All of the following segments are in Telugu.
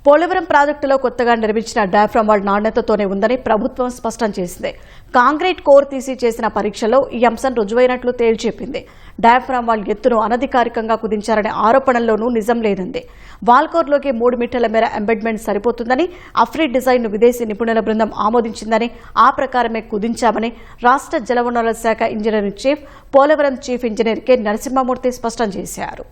పోలవరం ప్రాజెక్టులో కొత్తగా నిర్మించిన డయాఫ్రామ్ వాల్ నాణ్యతతోనే ఉందని ప్రభుత్వం స్పష్టం చేసింది. కాంక్రీట్ కోర్ తీసి చేసిన పరీక్షలో ఈ అంశం రుజువైనట్లు తేల్చెప్పింది. డయాఫ్రామ్ వాల్ ఎత్తును అనధికారికంగా కుదించారనే ఆరోపణల్లోనూ నిజం లేదంది. వాల్ కోర్లోకి 3 మీటర్ల మేర ఎంబెడ్మెంట్ సరిపోతుందని, అఫ్రీ డిజైన్ను విదేశీ నిపుణుల బృందం ఆమోదించిందని, ఆ ప్రకారమే కుదించామని రాష్ట్ర జలవనరుల శాఖ engineering chief, Polavaram chief engineer K Narasimhamurthy స్పష్టం చేశారు.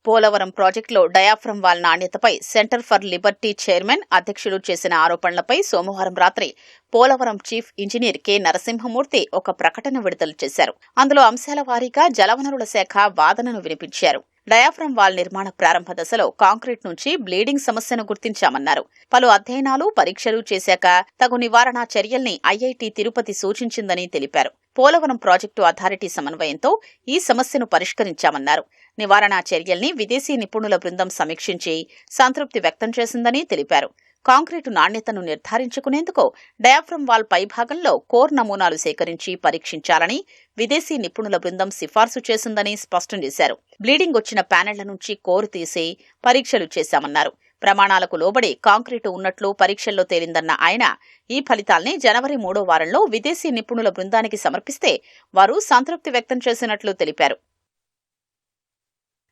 పోలవరం ప్రాజెక్టులో డయాఫ్రమ్ వాల్ నాణ్యతపై సెంటర్ ఫర్ లిబర్టీ చైర్మన్ అధ్యక్షుడు చేసిన ఆరోపణలపై సోమవారం రాత్రి Polavaram chief engineer K Narasimhamurthy ఒక ప్రకటన విడుదల చేశారు. అందులో అంశాల వారీగా జలవనరుల శాఖ వాదనను వినిపించారు. డయాఫ్రమ్ వాల్ నిర్మాణ ప్రారంభ దశలో కాంక్రీట్ నుంచి బ్లీడింగ్ సమస్యను గుర్తించామన్నారు. పలు అధ్యయనాలు, పరీక్షలు చేశాక తగు నివారణా చర్యల్ని ఐఐటి తిరుపతి సూచించిందని తెలిపారు. పోలవరం ప్రాజెక్టు అథారిటీ సమన్వయంతో ఈ సమస్యను పరిష్కరించామన్నారు. నివారణా చర్యల్ని విదేశీ నిపుణుల బృందం సమీక్షించి సంతృప్తి వ్యక్తం చేసిందని తెలిపారు. కాంక్రీటు నాణ్యతను నిర్ధారించుకునేందుకు డయాఫ్రమ్ వాల్ పైభాగంలో కోర్ నమూనాలు సేకరించి పరీక్షించాలని విదేశీ నిపుణుల బృందం సిఫార్సు చేసిందని స్పష్టం చేశారు. బ్లీడింగ్ వచ్చిన ప్యానెళ్ల నుంచి కోరు తీసి పరీక్షలు చేశామన్నారు. ప్రమాణాలకు లోబడి కాంక్రీటు ఉన్నట్లు పరీక్షల్లో తేలిందన్న ఆయన ఈ ఫలితాల్ని జనవరి 3వ వారంలో విదేశీ నిపుణుల బృందానికి సమర్పిస్తే వారు సంతృప్తి వ్యక్తం చేసినట్లు తెలిపారు.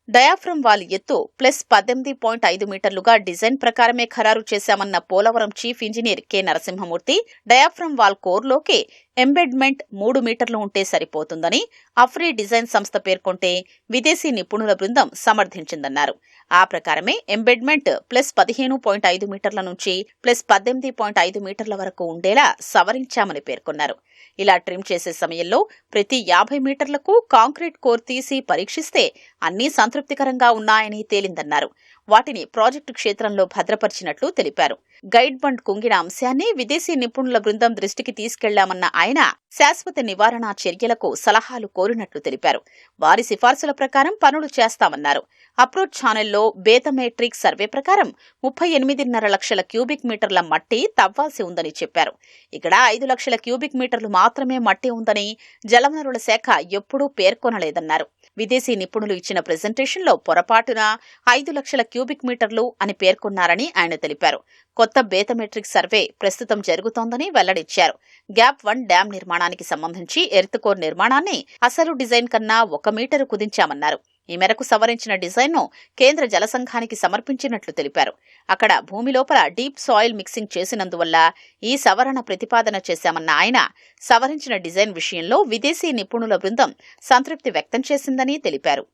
డయాఫ్రమ్ వాల్ ఎత్తు +18.5 మీటర్లుగా డిజైన్ ప్రకారమే ఖరారు చేశామన్న Polavaram chief engineer K Narasimhamurthy, diaphragm wall కోర్లోకి ఎంబెడ్మెంట్ 3 మీటర్లు ఉంటే సరిపోతుందని అఫ్రీ డిజైన్ సంస్థ పేర్కొంటే విదేశీ నిపుణుల బృందం సమర్థించిందన్నారు. ఆ ప్రకారమే ఎంబెడ్మెంట్ +15.5 మీటర్ల నుంచి +18.5 మీటర్ల వరకు ఉండేలా సవరించామని పేర్కొన్నారు. ఇలా ట్రిమ్ చేసే సమయంలో ప్రతి 50 మీటర్లకు కాంక్రీట్ కోర్ తీసి పరీక్షిస్తే అన్నీ సంతృప్తికరంగా ఉన్నాయని తేలిందన్నారు. వాటిని ప్రాజెక్టు క్షేత్రంలో భద్రపరిచినట్లు తెలిపారు. గైడ్ బండ్ కుంగిన అంశాన్ని విదేశీ నిపుణుల బృందం దృష్టికి తీసుకెళ్లామన్న ఆయన శాశ్వత నివారణా చర్యలకు సలహాలు కోరినట్లు తెలిపారు. వారి సిఫార్సుల ప్రకారం పనులు చేస్తామన్నారు. అప్రోచ్ ఛానెల్లో బేతమెట్రిక్ సర్వే ప్రకారం 38.5 లక్షల క్యూబిక్ మీటర్ల మట్టి తవ్వాల్సి ఉందని చెప్పారు. ఇక్కడ 5 లక్షల క్యూబిక్ మీటర్లు మాత్రమే మట్టి ఉందని జలవనరుల శాఖ ఎప్పుడూ పేర్కొనలేదన్నారు. విదేశీ నిపుణులు ఇచ్చిన ప్రెజెంటేషన్లో పొరపాటున 5 లక్షల క్యూబిక్ మీటర్లు అని పేర్కొన్నారని ఆయన తెలిపారు. కొత్త బేతమెట్రిక్ సర్వే ప్రస్తుతం జరుగుతోందని వెల్లడించారు. గ్యాప్ 1 డ్యాం నిర్మాణానికి సంబంధించి ఎర్త్ కోర్ నిర్మాణాన్ని అసలు డిజైన్ కన్నా 1 మీటరు కుదించామన్నారు. ఈ మేరకు సవరించిన డిజైన్ను కేంద్ర జల సంఘానికి సమర్పించినట్లు తెలిపారు. అక్కడ భూమి లోపల డీప్ సాయిల్ మిక్సింగ్ చేసినందువల్ల ఈ సవరణ ప్రతిపాదన చేశామన్న ఆయన సవరించిన డిజైన్ విషయంలో విదేశీ నిపుణుల బృందం సంతృప్తి వ్యక్తం చేసిందని తెలిపారు.